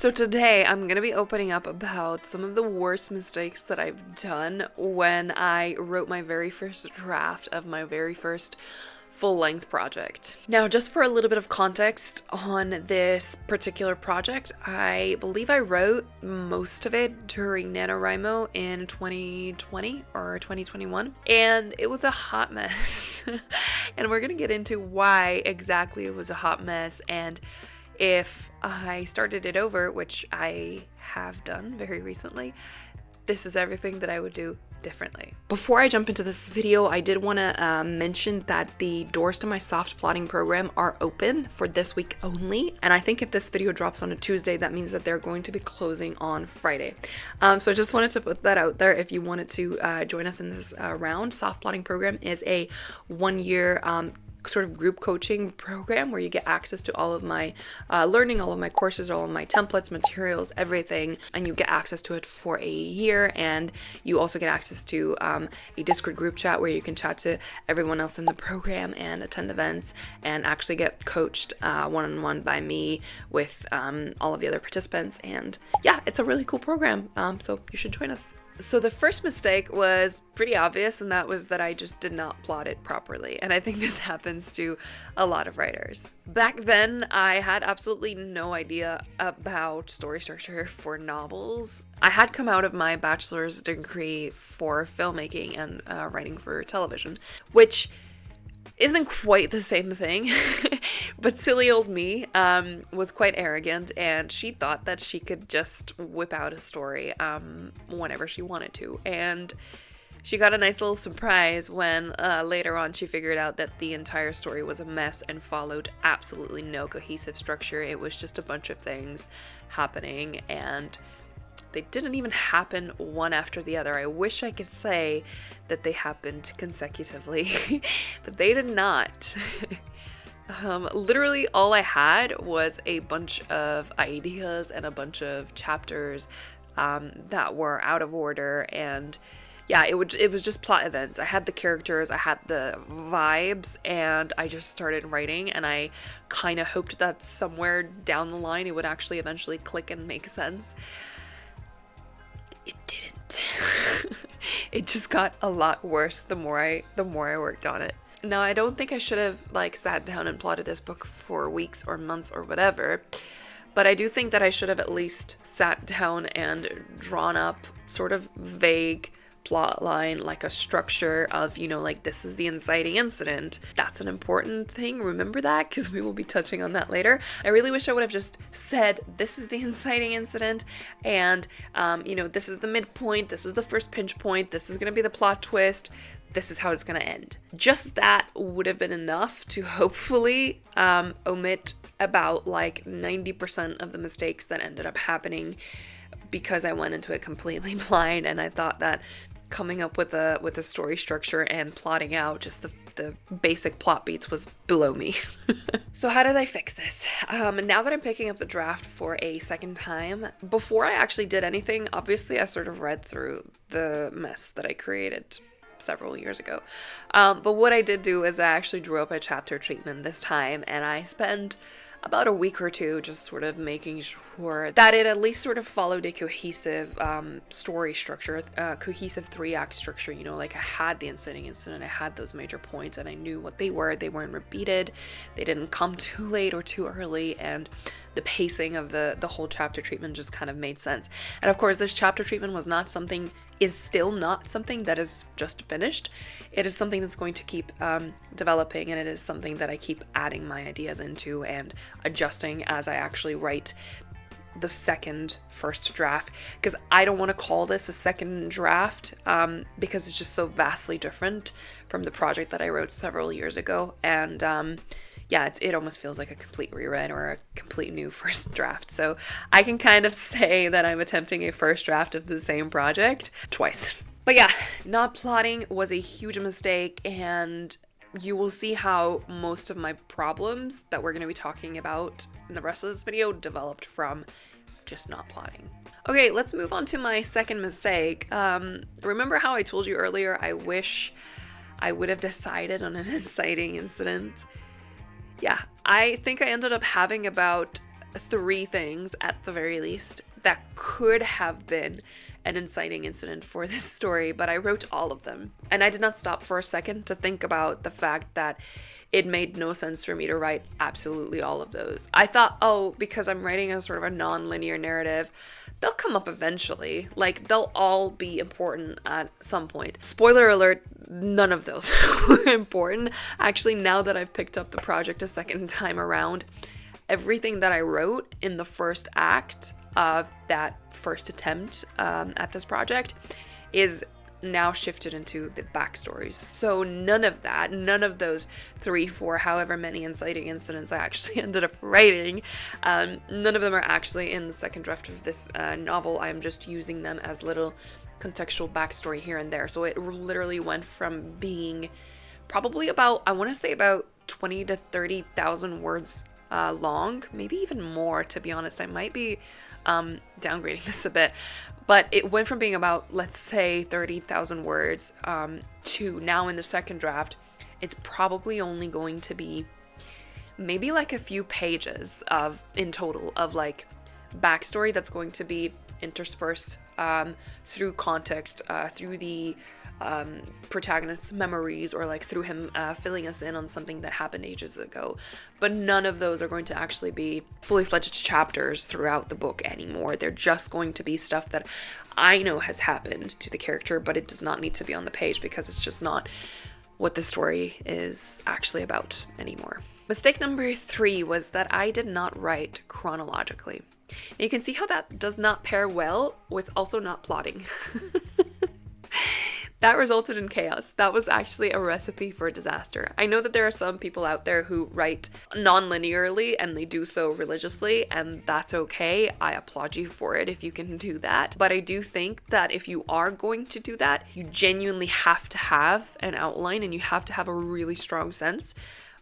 So today I'm going to be opening up about some of the worst mistakes that I've done when I wrote my very first draft of my very first full-length project. Now, just for a little bit of context on this particular project, I believe I wrote most of it during NaNoWriMo in 2020 or 2021, and it was a hot mess. And we're going to get into why exactly it was a hot mess, and if I started it over, which I have done very recently, this is everything that I would do differently. Before I jump into this video, I did want to mention that the doors to my soft plotting program are open for this week only. And I think if this video drops on a Tuesday, that means that they're going to be closing on Friday. So I just wanted to put that out there. If you wanted to join us in this round, soft plotting program is a 1-year sort of group coaching program where you get access to all of my learning, all of my courses, all of my templates, materials, everything, and you get access to it for a year. And you also get access to a Discord group chat where you can chat to everyone else in the program and attend events and actually get coached one-on-one by me with all of the other participants. And yeah, it's a really cool program, so you should join us. So the first mistake was pretty obvious, and that was that I just did not plot it properly. And I think this happens to a lot of writers. Back then, I had absolutely no idea about story structure for novels. I had come out of my bachelor's degree for filmmaking and writing for television, which isn't quite the same thing, but silly old me was quite arrogant, and she thought that she could just whip out a story whenever she wanted to. And she got a nice little surprise when later on she figured out that the entire story was a mess and followed absolutely no cohesive structure. It was just a bunch of things happening, and they didn't even happen one after the other. I wish I could say that they happened consecutively, but they did not. Literally all I had was a bunch of ideas and a bunch of chapters that were out of order, and yeah, it was just plot events. I had the characters, I had the vibes, and I just started writing, and I kind of hoped that somewhere down the line it would actually eventually click and make sense. It didn't. It just got a lot worse the more I worked on it. Now, I don't think I should have sat down and plotted this book for weeks or months or whatever, but I do think that I should have at least sat down and drawn up sort of vague plot line, like a structure of, this is the inciting incident. That's an important thing. Remember that, because we will be touching on that later. I really wish I would have just said, this is the inciting incident, and, this is the midpoint, this is the first pinch point, this is going to be the plot twist, this is how it's going to end. Just that would have been enough to hopefully omit about 90% of the mistakes that ended up happening, because I went into it completely blind, and I thought that coming up with a story structure and plotting out just the basic plot beats was below me. So how did I fix this? Now that I'm picking up the draft for a second time, before I actually did anything, obviously I sort of read through the mess that I created several years ago. But what I did do is I actually drew up a chapter treatment this time, and I spent about a week or two just sort of making sure that it at least sort of followed a cohesive story structure, a cohesive 3-act structure. I had the inciting incident, I had those major points, and I knew what they weren't repeated, they didn't come too late or too early, and the pacing of the whole chapter treatment just kind of made sense. And of course, this chapter treatment is still not something that is just finished. It is something that's going to keep developing, and it is something that I keep adding my ideas into and adjusting as I actually write the first draft, because I don't want to call this a second draft because it's just so vastly different from the project that I wrote several years ago. And yeah, it almost feels like a complete rewrite or a complete new first draft. So I can kind of say that I'm attempting a first draft of the same project twice. But yeah, not plotting was a huge mistake, and you will see how most of my problems that we're going to be talking about in the rest of this video developed from just not plotting. Okay, let's move on to my second mistake. Remember how I told you earlier I wish I would have decided on an inciting incident? Yeah, I think I ended up having about three things at the very least that could have been an inciting incident for this story, but I wrote all of them. And I did not stop for a second to think about the fact that it made no sense for me to write absolutely all of those. I thought, oh, because I'm writing a sort of a non-linear narrative, they'll come up eventually. Like, they'll all be important at some point. Spoiler alert, none of those were important. Actually, now that I've picked up the project a second time around, everything that I wrote in the first act of that first attempt at this project is now shifted into the backstories. So none of that, none of those 3, 4, however many inciting incidents I actually ended up writing, none of them are actually in the second draft of this novel. I'm just using them as little contextual backstory here and there. So it literally went from being probably about, I want to say about 20 to 30,000 words long, maybe even more, to be honest. I might be downgrading this a bit, but it went from being about, let's say, 30,000 words to now in the second draft, it's probably only going to be maybe like a few pages of in total of like backstory that's going to be interspersed through context, through the protagonist's memories, or like through him filling us in on something that happened ages ago. But none of those are going to actually be fully fledged chapters throughout the book anymore. They're just going to be stuff that I know has happened to the character, but it does not need to be on the page because it's just not what the story is actually about anymore. Mistake number 3 was that I did not write chronologically. And you can see how that does not pair well with also not plotting. That resulted in chaos. That was actually a recipe for disaster. I know that there are some people out there who write non-linearly and they do so religiously, and that's okay. I applaud you for it if you can do that. But I do think that if you are going to do that, you genuinely have to have an outline and you have to have a really strong sense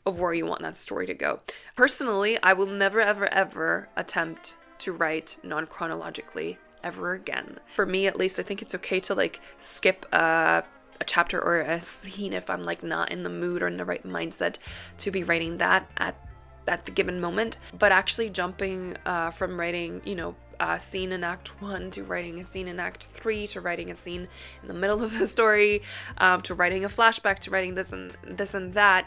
of where you want that story to go. Personally, I will never, ever, ever attempt to write non-chronologically ever again. For me, at least, I think it's okay to like skip a chapter or a scene if I'm like not in the mood or in the right mindset to be writing that at the given moment. But actually jumping from writing, a scene in Act 1 to writing a scene in Act 3 to writing a scene in the middle of the story to writing a flashback to writing this and that,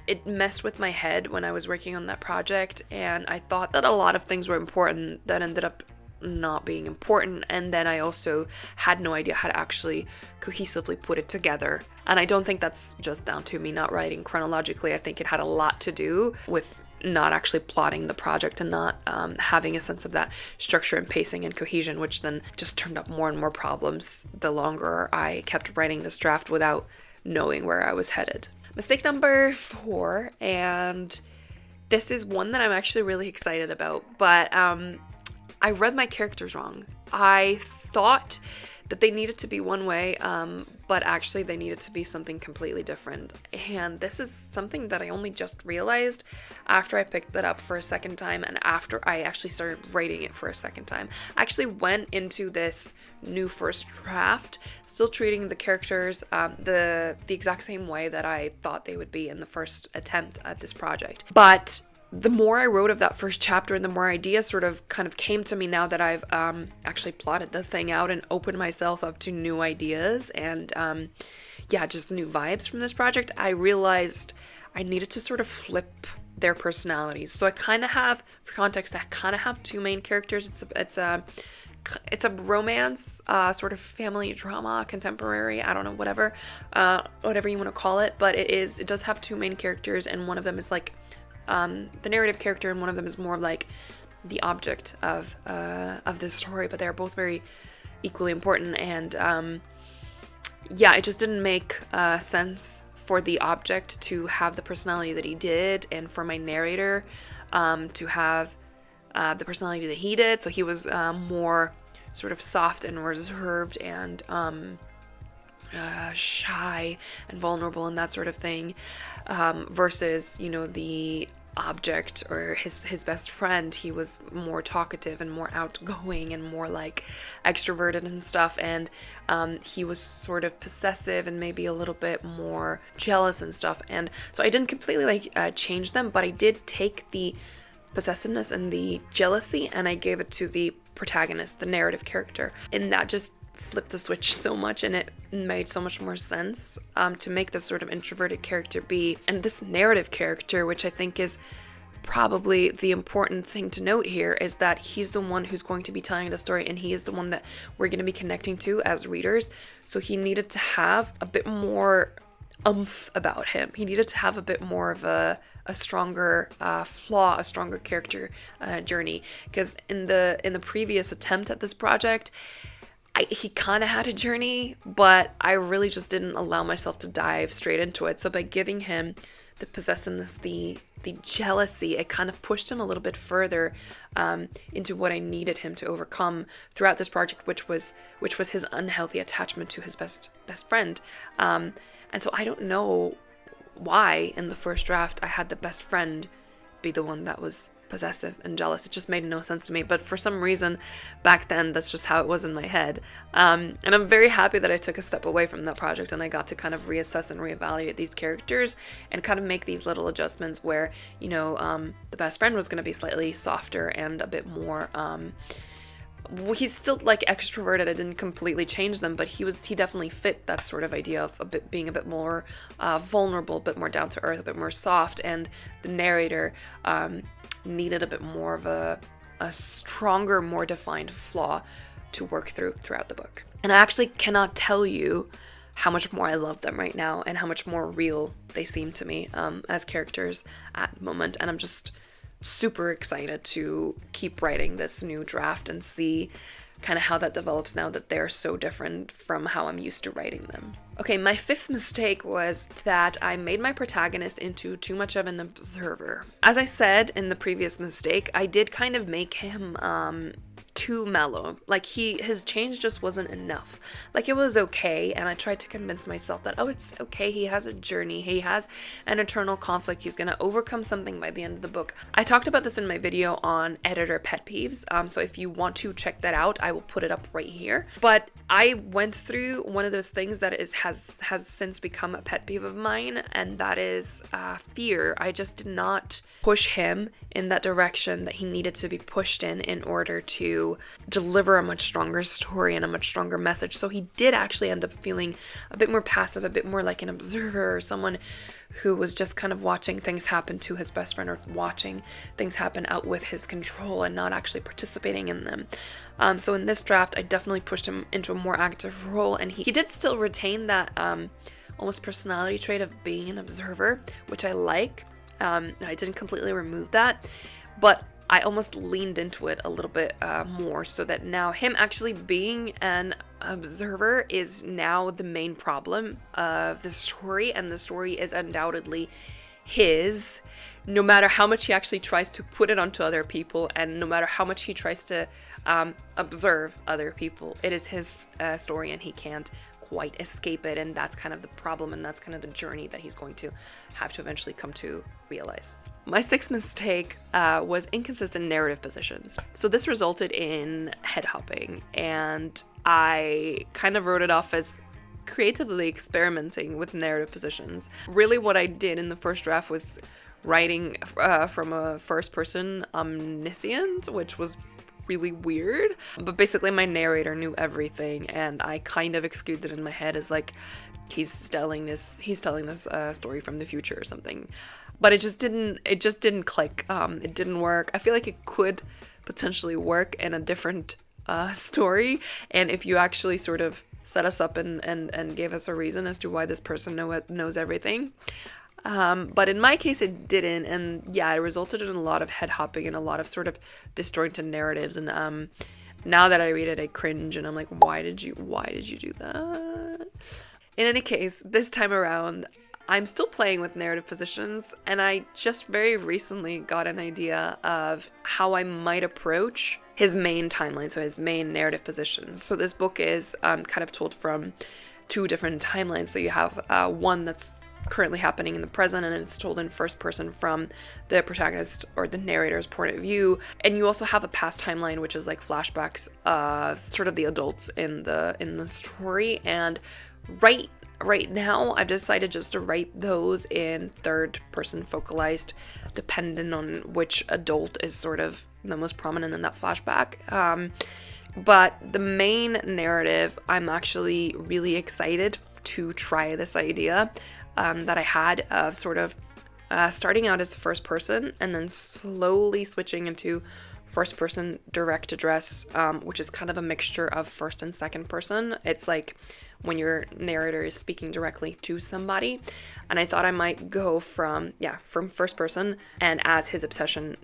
it messed with my head when I was working on that project, and I thought that a lot of things were important that ended up not being important, and then I also had no idea how to actually cohesively put it together. And I don't think that's just down to me not writing chronologically. I think it had a lot to do with not actually plotting the project and not having a sense of that structure and pacing and cohesion, which then just turned up more and more problems the longer I kept writing this draft without knowing where I was headed. Mistake number 4, and this is one that I'm actually really excited about, but I read my characters wrong. I thought that they needed to be one way, but actually they needed to be something completely different. And this is something that I only just realized after I picked it up for a second time and after I actually started writing it for a second time. I actually went into this new first draft still treating the characters the exact same way that I thought they would be in the first attempt at this project. But the more I wrote of that first chapter and the more ideas sort of kind of came to me now that I've actually plotted the thing out and opened myself up to new ideas and just new vibes from this project, I realized I needed to sort of flip their personalities. So I kind of have, for context, I kind of have 2 main characters. It's a romance, sort of family drama, contemporary, I don't know, whatever you want to call it, but it does have 2 main characters, and one of them is like the narrative character, and one of them is more like the object of this story, but they're both very equally important. And it just didn't make sense for the object to have the personality that he did, and for my narrator to have the personality that he did. So he was more sort of soft and reserved and shy and vulnerable and that sort of thing, versus the object or his best friend. He was more talkative and more outgoing and more like extroverted and stuff, and he was sort of possessive and maybe a little bit more jealous and stuff. And so I didn't completely change them, but I did take the possessiveness and the jealousy, and I gave it to the protagonist, the narrative character. And that just flipped the switch so much, and it made so much more sense to make this sort of introverted character be. And this narrative character, which I think is probably the important thing to note here, is that he's the one who's going to be telling the story, and he is the one that we're going to be connecting to as readers. So he needed to have a bit more oomph about him. He needed to have a bit more of a stronger flaw, a stronger character journey. Because in the previous attempt at this project, he kind of had a journey, but I really just didn't allow myself to dive straight into it. So by giving him the possessiveness, the jealousy, it kind of pushed him a little bit further into what I needed him to overcome throughout this project, which was his unhealthy attachment to his best friend. And so I don't know why in the first draft I had the best friend be the one that was possessive and jealous. It just made no sense to me, but for some reason back then that's just how it was in my head. And I'm very happy that I took a step away from that project and I got to kind of reassess and reevaluate these characters and kind of make these little adjustments where, you know, the best friend was going to be slightly softer and a bit more he's still like extroverted. I didn't completely change them, but he definitely fit that sort of idea of being a bit more vulnerable, a bit more down to earth, a bit more soft. And the narrator needed a bit more of a stronger, more defined flaw to work throughout the book. And I actually cannot tell you how much more I love them right now and how much more real they seem to me as characters at the moment. And I'm just super excited to keep writing this new draft and see kind of how that develops now that they're so different from how I'm used to writing them. Okay, my fifth mistake was that I made my protagonist into too much of an observer. As I said in the previous mistake, I did kind of make him too mellow. Like his change just wasn't enough. Like it was okay, and I tried to convince myself that, oh, it's okay, he has a journey, he has an internal conflict, he's gonna overcome something by the end of the book. I talked about this in my video on editor pet peeves, so if you want to check that out, I will put it up right here. But I went through one of those things that has since become a pet peeve of mine, and that is fear. I just did not push him in that direction that he needed to be pushed in order to deliver a much stronger story and a much stronger message. So he did actually end up feeling a bit more passive, a bit more like an observer, or someone who was just kind of watching things happen to his best friend, or watching things happen out with his control and not actually participating in them. So in this draft, I definitely pushed him into a more active role, and he did still retain that almost personality trait of being an observer, which I like. I didn't completely remove that, but I almost leaned into it a little bit more, so that now him actually being an observer is now the main problem of the story, and the story is undoubtedly his, no matter how much he actually tries to put it onto other people, and no matter how much he tries to observe other people. It is his story, and he can't quite escape it, and that's kind of the problem, and that's kind of the journey that he's going to have to eventually come to realize. My sixth mistake was inconsistent narrative positions. So this resulted in head hopping, and I kind of wrote it off as creatively experimenting with narrative positions. Really what I did in the first draft was writing from a first person omniscient, which was really weird, but basically my narrator knew everything, and I kind of excused it in my head as like he's telling this story from the future or something. But it just didn't click. It didn't work. I feel like it could potentially work in a different story, and if you actually sort of set us up and gave us a reason as to why this person knows everything. But in my case, it didn't, and yeah, it resulted in a lot of head hopping and a lot of sort of disjointed narratives. And now that I read it, I cringe, and I'm like, why did you do that? In any case, this time around, I'm still playing with narrative positions, and I just very recently got an idea of how I might approach his main timeline, so his main narrative positions. So this book is kind of told from two different timelines. So you have one that's currently happening in the present, and it's told in first person from the protagonist or the narrator's point of view. And you also have a past timeline, which is like flashbacks of sort of the adults in the story. And right Right now, I've decided just to write those in third person focalized, depending on which adult is sort of the most prominent in that flashback. But the main narrative, I'm actually really excited to try this idea that I had of sort of starting out as first person and then slowly switching into first person direct address, which is kind of a mixture of first and second person. It's like when your narrator is speaking directly to somebody. And I thought I might go from first person, and as his obsession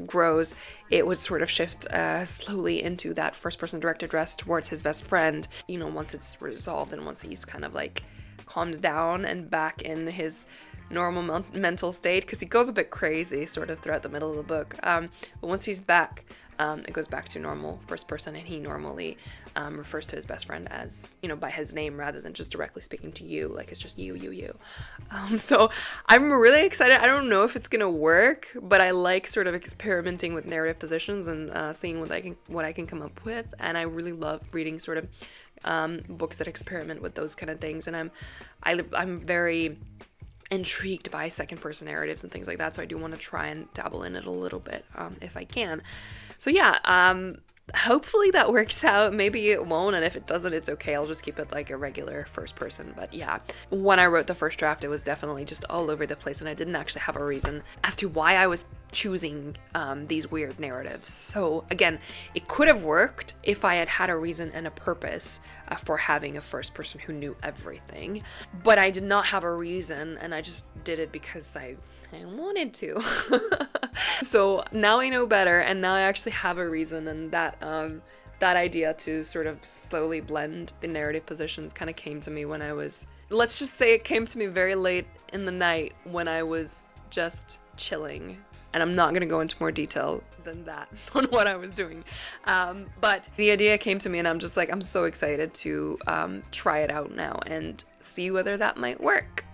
grows, it would sort of shift slowly into that first person direct address towards his best friend, you know, once it's resolved and once he's kind of like calmed down and back in his normal mental state, because he goes a bit crazy sort of throughout the middle of the book. But once he's back, it goes back to normal first person, and he normally refers to his best friend as, you know, by his name rather than just directly speaking to you, like it's just you. So I'm really excited. I don't know if it's gonna work, but I like sort of experimenting with narrative positions and seeing what I can come up with, and I really love reading sort of books that experiment with those kind of things, and I'm very intrigued by second person narratives and things like that, so I do want to try and dabble in it a little bit if I can. So yeah, hopefully that works out. Maybe it won't, and if it doesn't, it's okay. I'll just keep it like a regular first person. But yeah, when I wrote the first draft, it was definitely just all over the place, and I didn't actually have a reason as to why I was choosing these weird narratives. So again, it could have worked if I had had a reason and a purpose for having a first person who knew everything, but I did not have a reason, and I just did it because I wanted to. So now I know better, and now I actually have a reason, and that idea to sort of slowly blend the narrative positions kind of came to me when I was, let's just say it came to me very late in the night when I was just chilling. And I'm not going to go into more detail than that on what I was doing. But the idea came to me, and I'm just like, I'm so excited to try it out now and see whether that might work.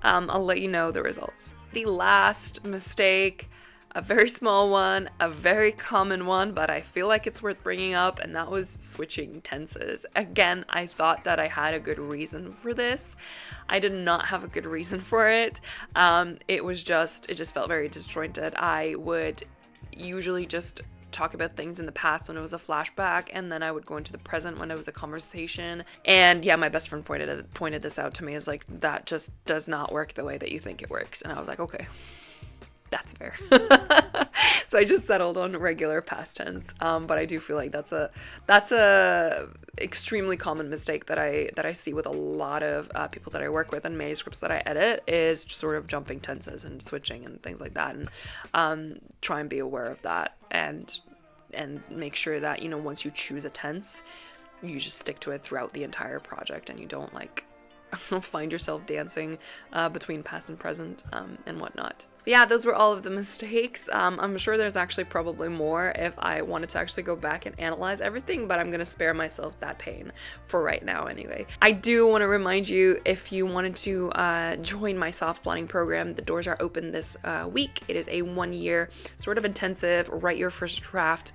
I'll let you know the results. The last mistake, a very small one, a very common one, but I feel like it's worth bringing up, and that was switching tenses. Again, I thought that I had a good reason for this. I did not have a good reason for it. It just felt very disjointed. I would usually just talk about things in the past when it was a flashback, and then I would go into the present when it was a conversation. And yeah, my best friend pointed this out to me, is like, that just does not work the way that you think it works. And I was like, okay, that's fair. So I just settled on regular past tense. But I do feel like that's a extremely common mistake that I see with a lot of people that I work with and manuscripts that I edit, is sort of jumping tenses and switching and things like that. And try and be aware of that, and make sure that, you know, once you choose a tense, you just stick to it throughout the entire project, and you don't like find yourself dancing between past and present and whatnot. But yeah, those were all of the mistakes. I'm sure there's actually probably more if I wanted to actually go back and analyze everything, but I'm going to spare myself that pain for right now anyway. I do want to remind you, if you wanted to join my soft plotting program, the doors are open this week. It is a 1-year sort of intensive, write your first draft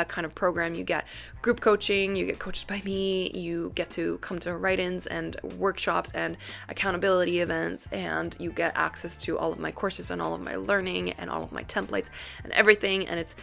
kind of program. You get group coaching, you get coached by me, you get to come to write-ins and workshops and accountability events, and you get access to all of my courses and all of my learning and all of my templates and everything. And it's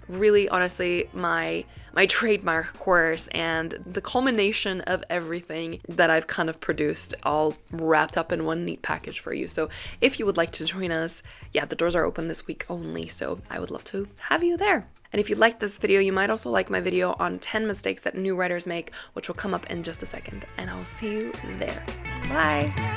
really, honestly, my trademark course and the culmination of everything that I've kind of produced, all wrapped up in one neat package for you. So if you would like to join us, yeah, the doors are open this week only, so I would love to have you there. And if you liked this video, you might also like my video on 10 mistakes that new writers make, which will come up in just a second. And I'll see you there. Bye!